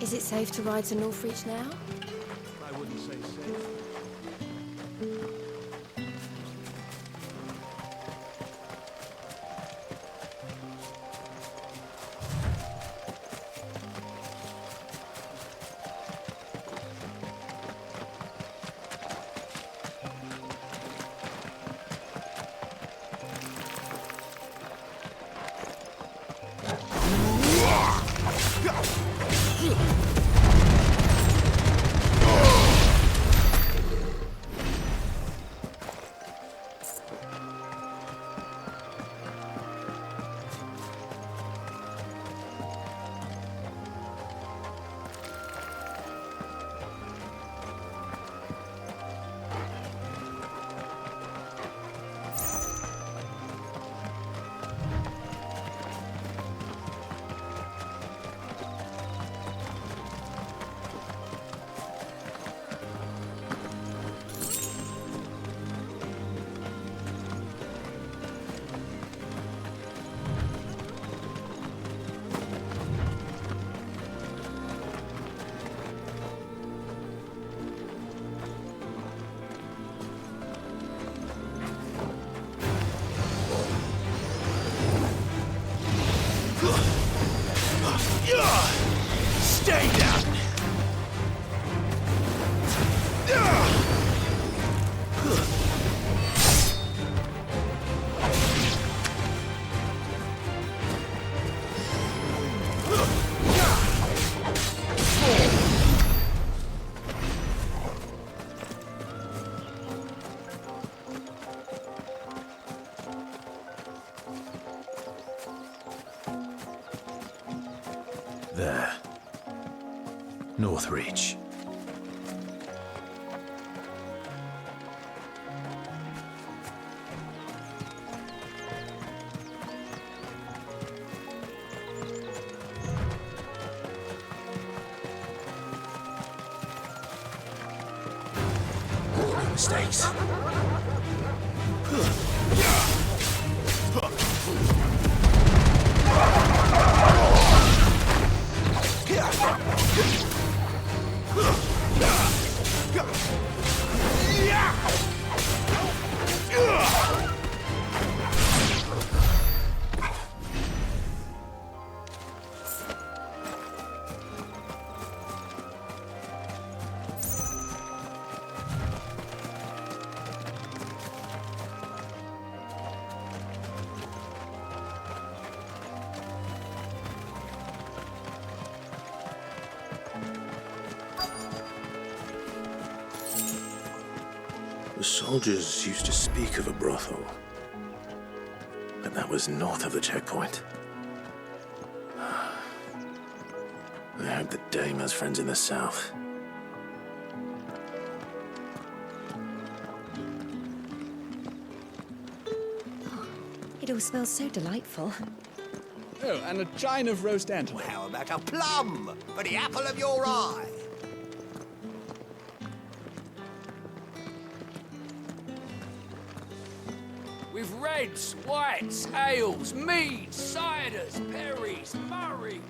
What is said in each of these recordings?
Is it safe to ride to Northreach now? I wouldn't say safe. Stay down! There. Northreach. No mistakes. The soldiers used to speak of a brothel, but that was north of the checkpoint. I heard the dame has friends in the south. It all smells so delightful. Oh, and a chine of roast antelope. How about a plum for the apple of your eye? With reds, whites, ales, meads, ciders, perries, murrays.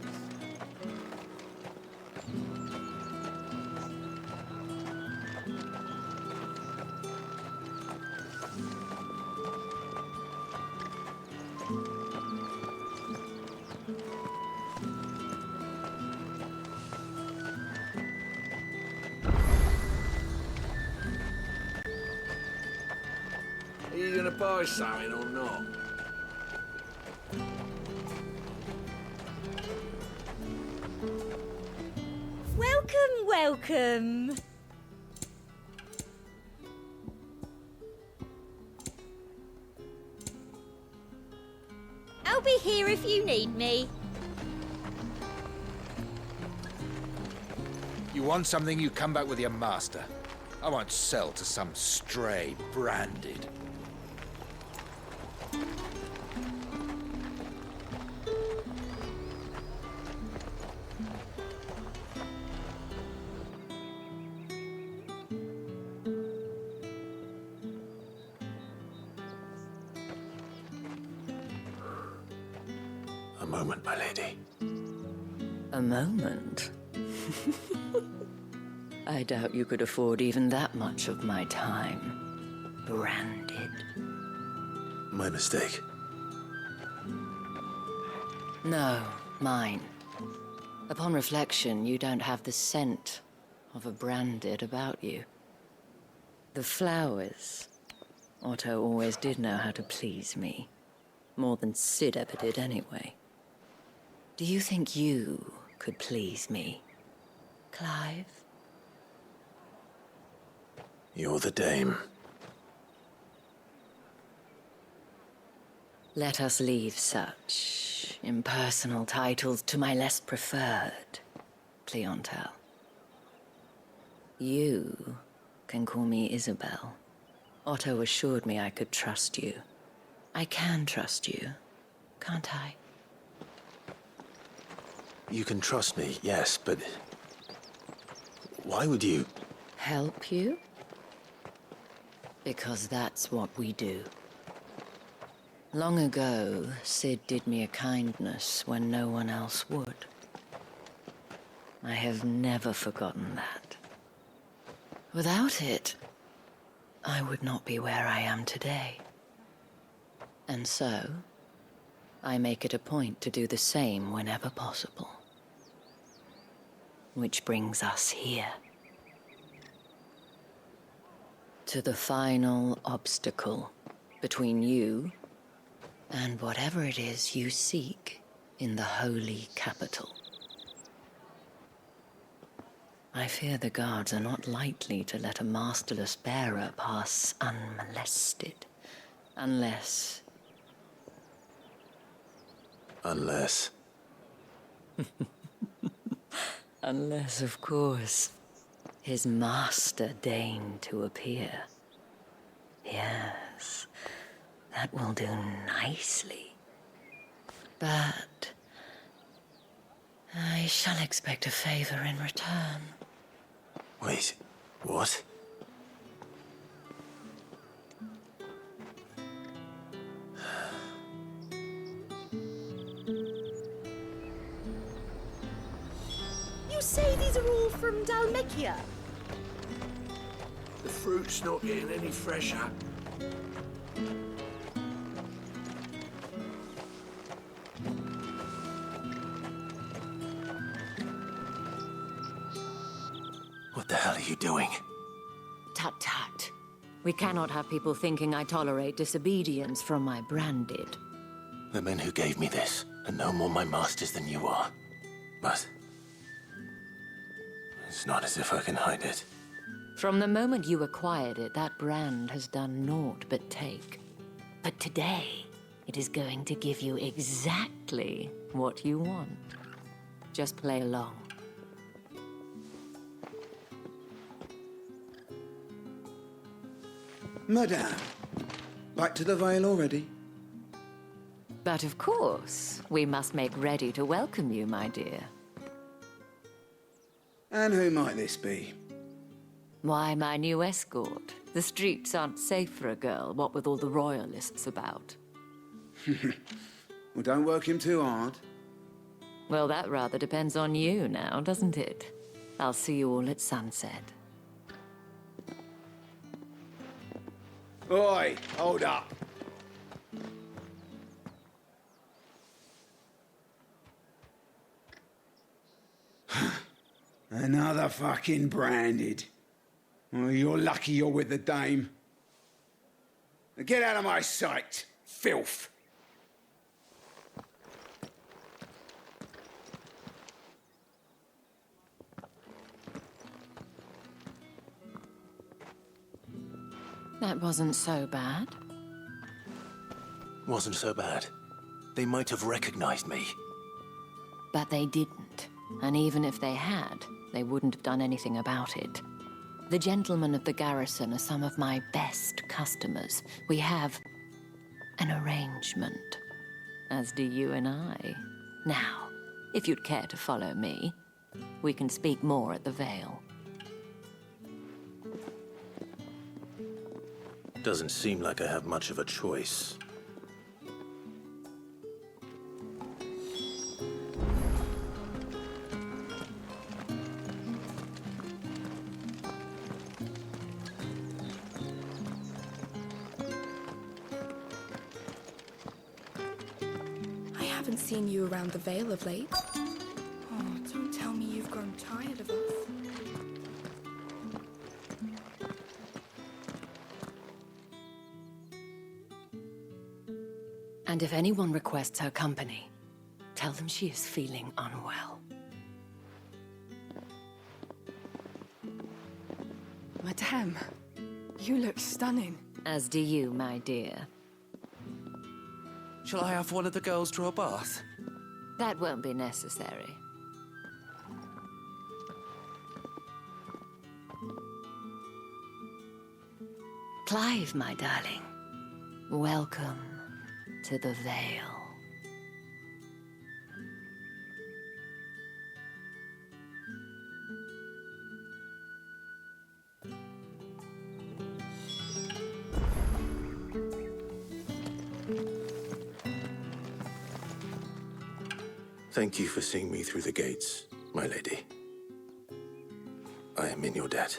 Are you gonna buy something or not? Welcome, welcome. I'll be here if you need me. You want something, you come back with your master. I won't sell to some stray branded. A moment, my lady. A moment? I doubt you could afford even that much of my time. Branded. My mistake. No, mine. Upon reflection, you don't have the scent of a branded about you. The flowers. Otto always did know how to please me. More than Sid ever did anyway. Do you think you could please me, Clive? You're the dame. Let us leave such impersonal titles to my less preferred clientele. You can call me Isabel. Otto assured me I could trust you. I can trust you, can't I? You can trust me, yes, but... why would you... Help you? Because that's what we do. Long ago, Sid did me a kindness when no one else would. I have never forgotten that. Without it, I would not be where I am today. And so, I make it a point to do the same whenever possible. Which brings us here. To the final obstacle between you and whatever it is you seek in the holy capital. I fear the guards are not likely to let a masterless bearer pass unmolested. Unless... Unless... Unless, of course, his master deigned to appear. Yes, that will do nicely. But... I shall expect a favor in return. Wait, what? You say these are all from Dalmekia? The fruit's not getting any fresher. What the hell are you doing? Tut tut. We cannot have people thinking I tolerate disobedience from my branded. The men who gave me this are no more my masters than you are. But... it's not as if I can hide it. From the moment you acquired it, that brand has done naught but take. But today, it is going to give you exactly what you want. Just play along. Madame, back to the Vale already? But of course, we must make ready to welcome you, my dear. And who might this be? Why, my new escort. The streets aren't safe for a girl, what with all the royalists about. Well, don't work him too hard. Well, that rather depends on you now, doesn't it? I'll see you all at sunset. Oi, hold up. Another fucking branded. Well, you're lucky you're with the dame. Now get out of my sight, filth. That wasn't so bad. Wasn't so bad. They might have recognized me. But they didn't. And even if they had, they wouldn't have done anything about it. The gentlemen of the garrison are some of my best customers. We have an arrangement, as do you and I. Now, if you'd care to follow me, we can speak more at the Vale. Doesn't seem like I have much of a choice. haven't seen you around the Vale of late. Oh, don't tell me you've grown tired of us. And if anyone requests her company, tell them she is feeling unwell. Madame, you look stunning. As do you, my dear. Shall I have one of the girls draw a bath? That won't be necessary. Clive, my darling. Welcome to the Vale. Thank you for seeing me through the gates, my lady. I am in your debt.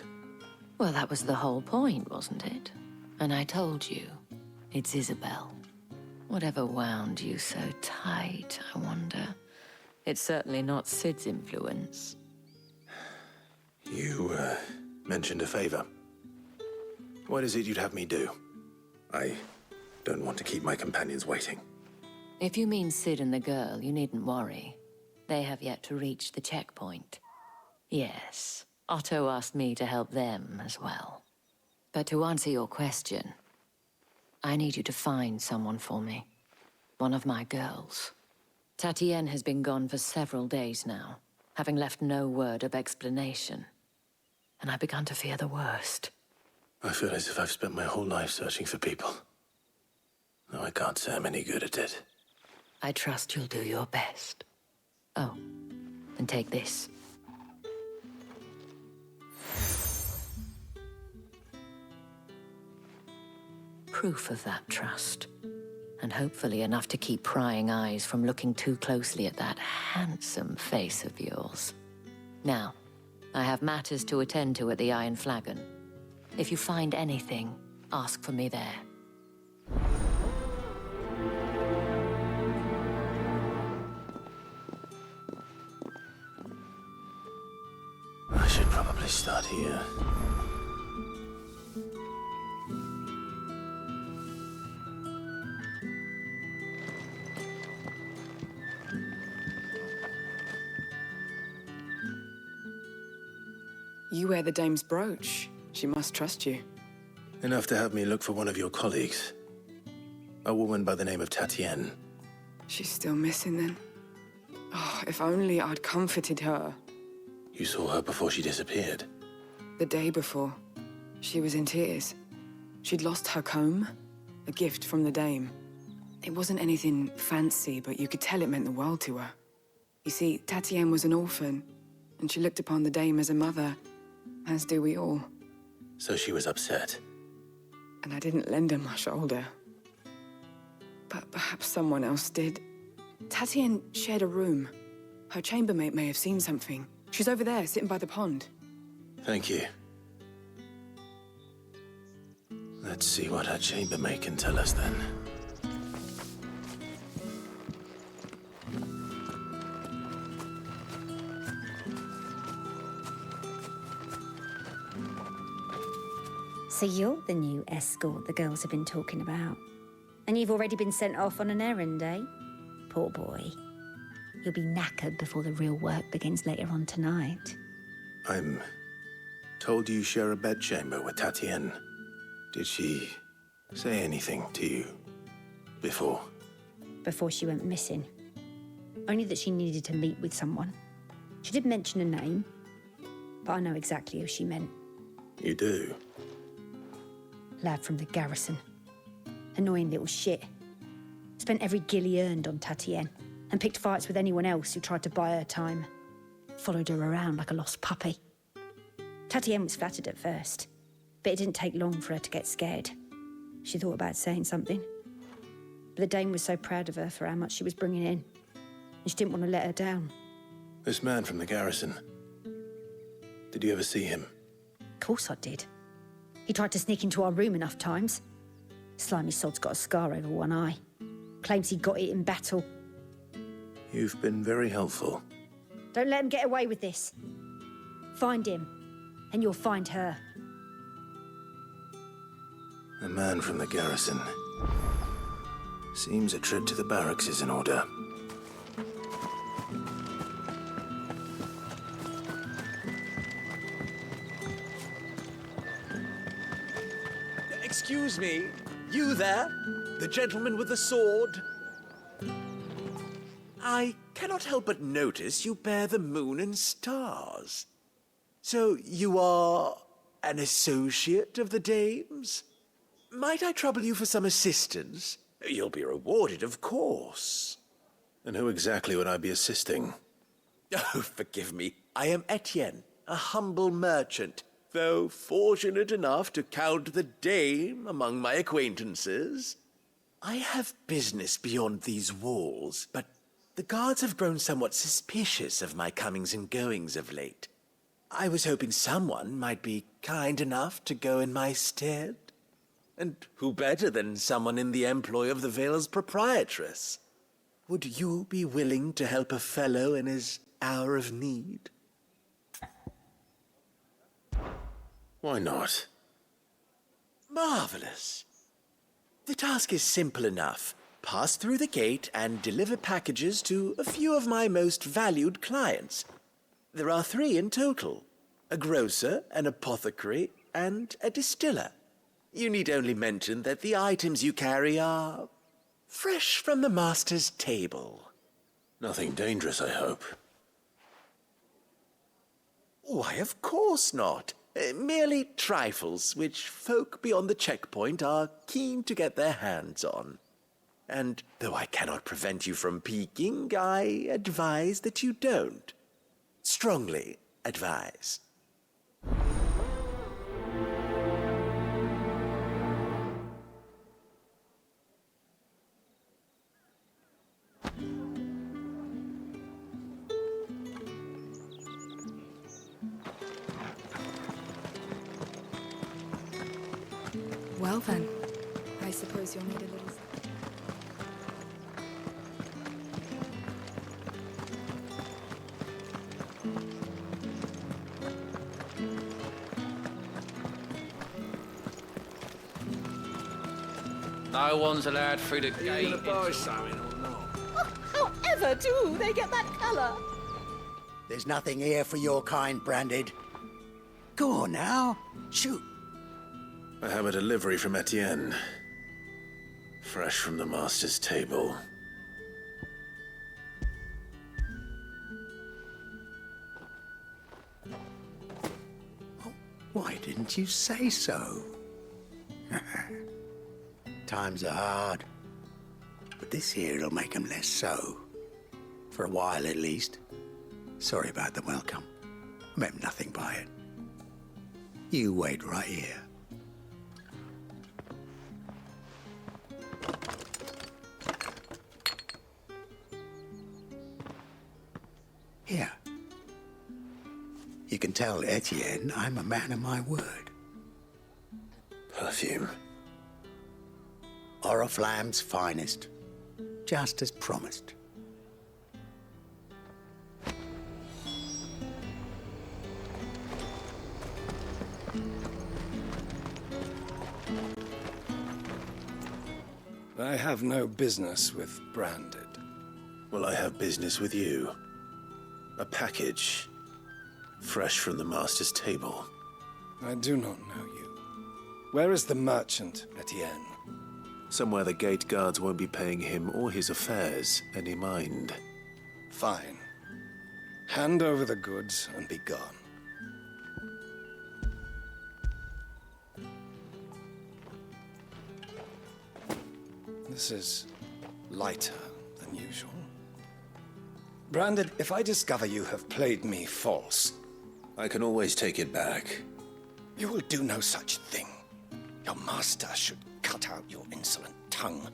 Well, that was the whole point, wasn't it? And I told you, it's Isabel. Whatever wound you so tight, I wonder. It's certainly not Sid's influence. You, mentioned a favor. What is it you'd have me do? I don't want to keep my companions waiting. If you mean Sid and the girl, you needn't worry. They have yet to reach the checkpoint. Yes, Otto asked me to help them as well. But to answer your question, I need you to find someone for me. One of my girls. Tatienne has been gone for several days now, having left no word of explanation. And I've begun to fear the worst. I feel as if I've spent my whole life searching for people. Though I can't say I'm any good at it. I trust you'll do your best. Oh, and take this. Proof of that trust. And hopefully enough to keep prying eyes from looking too closely at that handsome face of yours. Now, I have matters to attend to at the Iron Flagon. If you find anything, ask for me there. I should probably start here. You wear the dame's brooch. She must trust you. Enough to have me look for one of your colleagues. A woman by the name of Tatienne. She's still missing then. Oh, if only I'd comforted her. You saw her before she disappeared. The day before, she was in tears. She'd lost her comb, a gift from the dame. It wasn't anything fancy, but you could tell it meant the world to her. You see, Tatienne was an orphan, and she looked upon the dame as a mother, as do we all. So she was upset. And I didn't lend her my shoulder. But perhaps someone else did. Tatienne shared a room. Her chambermaid may have seen something. She's over there, sitting by the pond. Thank you. Let's see what her chambermaid can tell us then. So you're the new escort the girls have been talking about. And you've already been sent off on an errand, eh? Poor boy. You'll be knackered before the real work begins later on tonight. I'm told you share a bedchamber with Tatienne. Did she say anything to you before? Before she went missing. Only that she needed to meet with someone. She did mention a name, but I know exactly who she meant. You do? Lad from the garrison. Annoying little shit. Spent every guil he earned on Tatienne, and picked fights with anyone else who tried to buy her time. Followed her around like a lost puppy. Tatienne was flattered at first, but it didn't take long for her to get scared. She thought about saying something. But the dame was so proud of her for how much she was bringing in, and she didn't want to let her down. This man from the garrison. Did you ever see him? Of course I did. He tried to sneak into our room enough times. Slimy sod's got a scar over one eye. Claims he got it in battle. You've been very helpful. Don't let him get away with this. Find him, and you'll find her. A man from the garrison. Seems a trip to the barracks is in order. Excuse me, you there? The gentleman with the sword? I cannot help but notice you bear the moon and stars. So you are an associate of the dame's? Might I trouble you for some assistance? You'll be rewarded, of course. And who exactly would I be assisting? Oh, forgive me. I am Etienne, a humble merchant, though fortunate enough to count the dame among my acquaintances. I have business beyond these walls, but the guards have grown somewhat suspicious of my comings and goings of late. I was hoping someone might be kind enough to go in my stead. And who better than someone in the employ of the Vale's proprietress? Would you be willing to help a fellow in his hour of need? Why not? Marvelous. The task is simple enough. Pass through the gate and deliver packages to a few of my most valued clients. There are 3 in total: a grocer, an apothecary, and a distiller. You need only mention that the items you carry are fresh from the master's table. Nothing dangerous, I hope. Why, of course not. Merely trifles which folk beyond the checkpoint are keen to get their hands on. And though I cannot prevent you from peeking, I advise that you don't. Strongly advise. Well then, I suppose you'll need a little... No one's allowed through the Are gate. you gonna buy something or not? However do they get that colour? There's nothing here for your kind, Branded. Go on now. Shoot. I have a delivery from Etienne. Fresh from the master's table. Why didn't you say so? Times are hard. But this here'll make 'em less so. For a while, at least. Sorry about the welcome. Meant nothing by it. You wait right here. Here. You can tell Etienne I'm a man of my word. Perfume. Oriflamme's finest. Just as promised. I have no business with Branded. Well, I have business with you. A package. Fresh from the master's table. I do not know you. Where is the merchant, Etienne? Somewhere the gate guards won't be paying him or his affairs any mind. Fine. Hand over the goods and be gone. This is lighter than usual. Branded, if I discover you have played me false... I can always take it back. You will do no such thing. Your master should cut out your insolent tongue.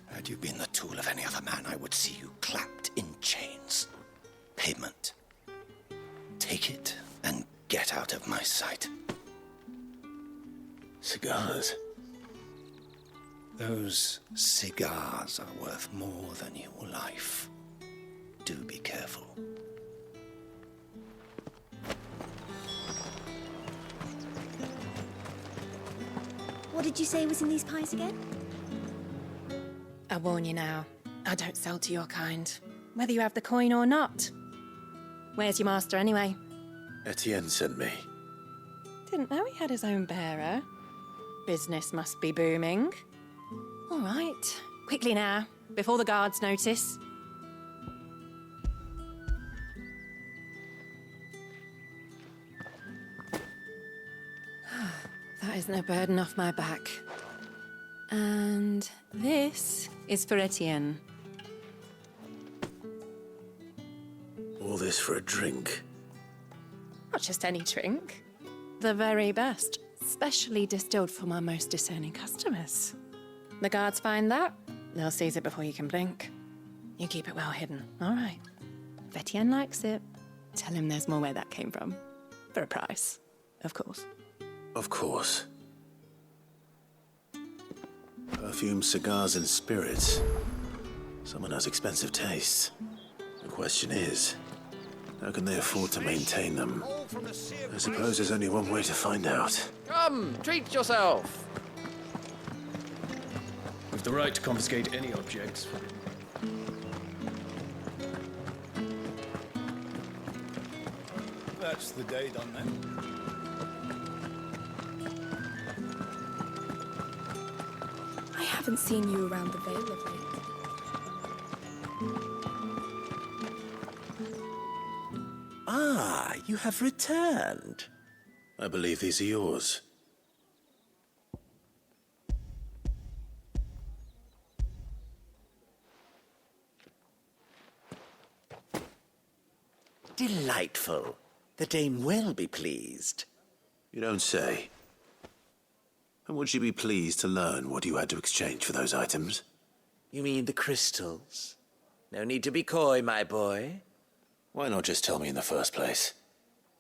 Had you been the tool of any other man, I would see you clapped in chains. Payment. Take it and get out of my sight. Cigars? Those cigars are worth more than your life. do be careful. What did you say was in these pies again? I warn you now, I don't sell to your kind, whether you have the coin or not. Where's your master anyway? Etienne sent me. Didn't know he had his own bearer. Business must be booming. All right, quickly now, before the guards notice. That is no burden off my back. And this is for Etienne. All this for a drink. Not just any drink. The very best, specially distilled for my most discerning customers. The guards find that, they'll seize it before you can blink. You keep it well hidden, all right? If Etienne likes it, tell him there's more where that came from. For a price, of course. Of course. Perfume, cigars, and spirits. Someone has expensive tastes. The question is, how can they afford to maintain them? I suppose there's only one way to find out. Come, treat yourself. With the right to confiscate any objects. That's the day done then. I haven't seen you around the Vale of late. Ah, you have returned. I believe these are yours. Delightful. The dame will be pleased. You don't say. And would she be pleased to learn what you had to exchange for those items? You mean the crystals? No need to be coy, my boy. Why not just tell me in the first place?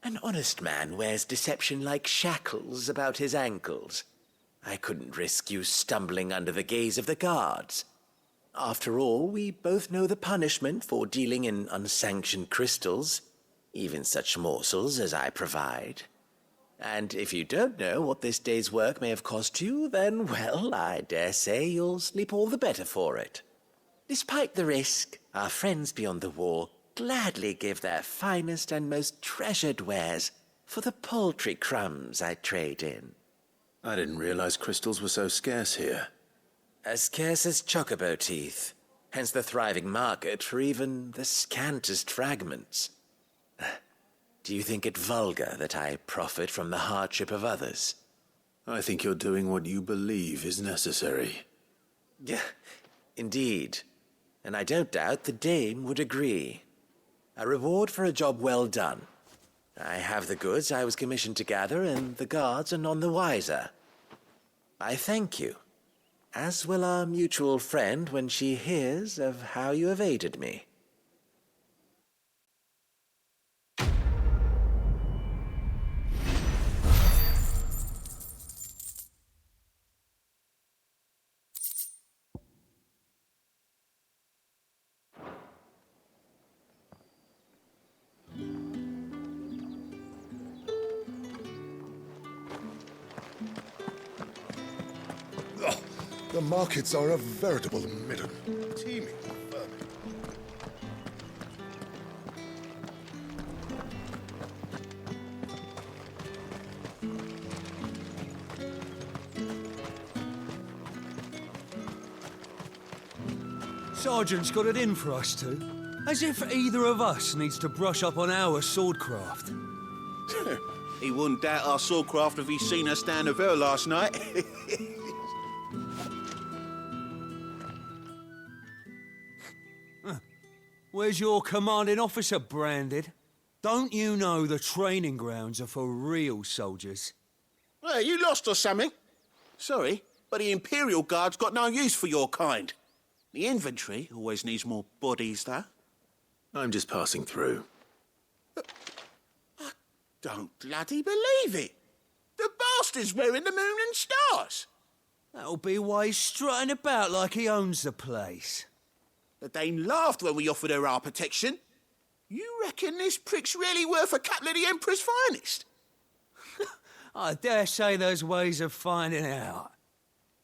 An honest man wears deception like shackles about his ankles. I couldn't risk you stumbling under the gaze of the guards. After all, we both know the punishment for dealing in unsanctioned crystals, even such morsels as I provide. And if you don't know what this day's work may have cost you, then, well, I dare say you'll sleep all the better for it. Despite the risk, our friends beyond the wall gladly give their finest and most treasured wares for the paltry crumbs I trade in. I didn't realize crystals were so scarce here. As scarce as chocobo teeth, hence the thriving market for even the scantest fragments. Do you think it vulgar that I profit from the hardship of others? I think you're doing what you believe is necessary. Yeah, indeed. And I don't doubt the dame would agree. A reward for a job well done. I have the goods I was commissioned to gather, and the guards are none the wiser. I thank you, as will our mutual friend when she hears of how you have aided me. The markets are a veritable midden, teeming with vermin. Sergeant's got it in for us two. As if either of us needs to brush up on our swordcraft. He wouldn't doubt our swordcraft if he'd seen us down the Vale last night. Where's your commanding officer branded? Don't you know the training grounds are for real soldiers? Hey, you lost or something? Sorry, but the Imperial Guard's got no use for your kind. The infantry always needs more bodies, though. I'm just passing through. I don't bloody believe it. The bastard's wearing the moon and stars. That'll be why he's strutting about like he owns the place. The Dane laughed when we offered her our protection. You reckon this prick's really worth a couple of the Emperor's finest? I dare say there's ways of finding out.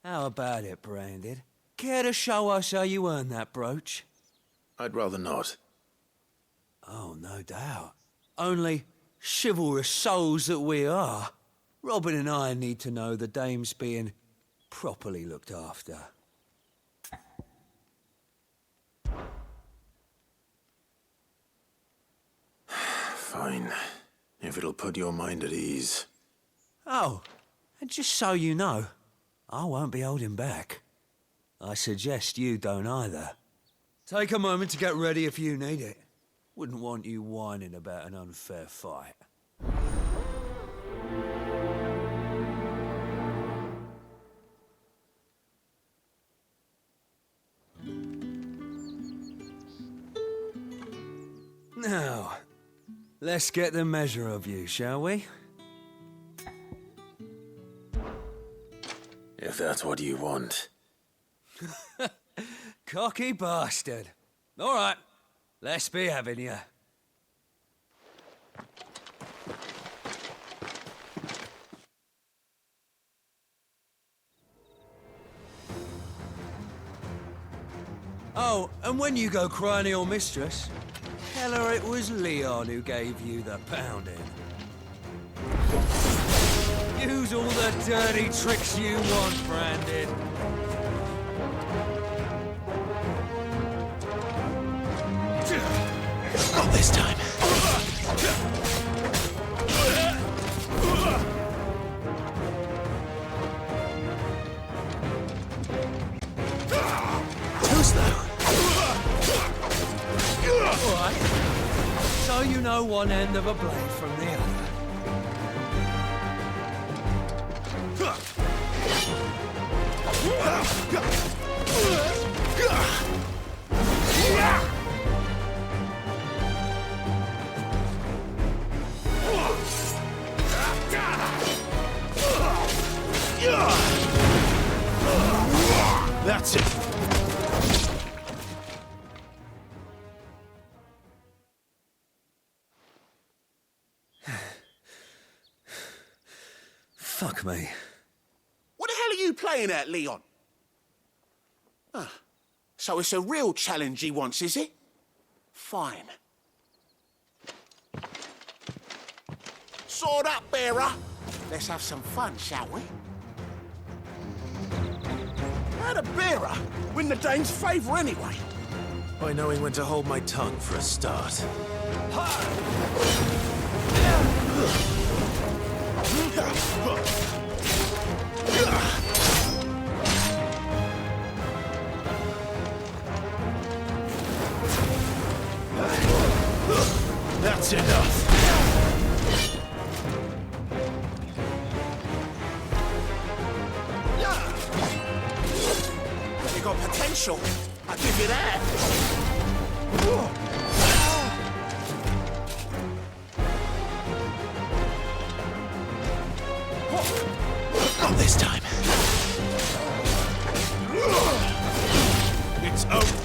How about it, Branded? Care to show us how you earned that brooch? I'd rather not. Oh, no doubt. Only, chivalrous souls that we are, Robin and I need to know the dame's being properly looked after. Fine. If it'll put your mind at ease. Oh, and just so you know, I won't be holding back. I suggest you don't either. Take a moment to get ready if you need it. Wouldn't want you whining about an unfair fight. Now, let's get the measure of you, shall we? If that's what you want. Cocky bastard. All right, let's be having you. Oh, and when you go crying to your mistress, tell her it was Leon who gave you the pounding. Use all the dirty tricks you want, Branded. Not this time. Too slow. All right. So you know one end of a blade from the other. That's it. Fuck me. What the hell are you playing at, Leon? Ah, so it's a real challenge he wants, is it? Fine. Sword up, bearer. Let's have some fun, shall we? How'd a bearer win the Dane's favour anyway? By knowing when to hold my tongue for a start. That's enough. You got potential. I'll give you that. Not this time. It's over.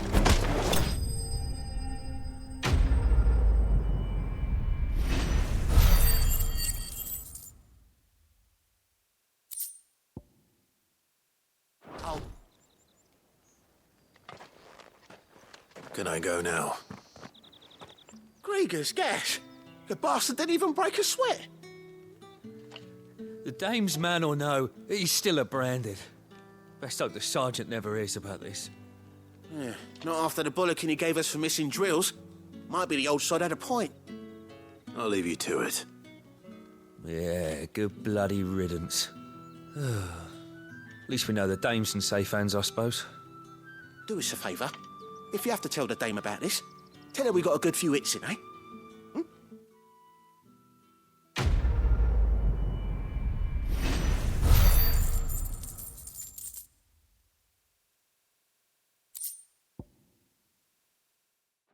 Can I go now? Grieger's gas. The bastard didn't even break a sweat. The dame's man or no, he's still a Branded. Best hope the sergeant never hears about this. Yeah, not after the bollocking he gave us for missing drills. Might be the old sod had a point. I'll leave you to it. Yeah, good bloody riddance. At least we know the dame's in safe hands, I suppose. Do us a favour. If you have to tell the dame about this, tell her we got a good few hits in, eh?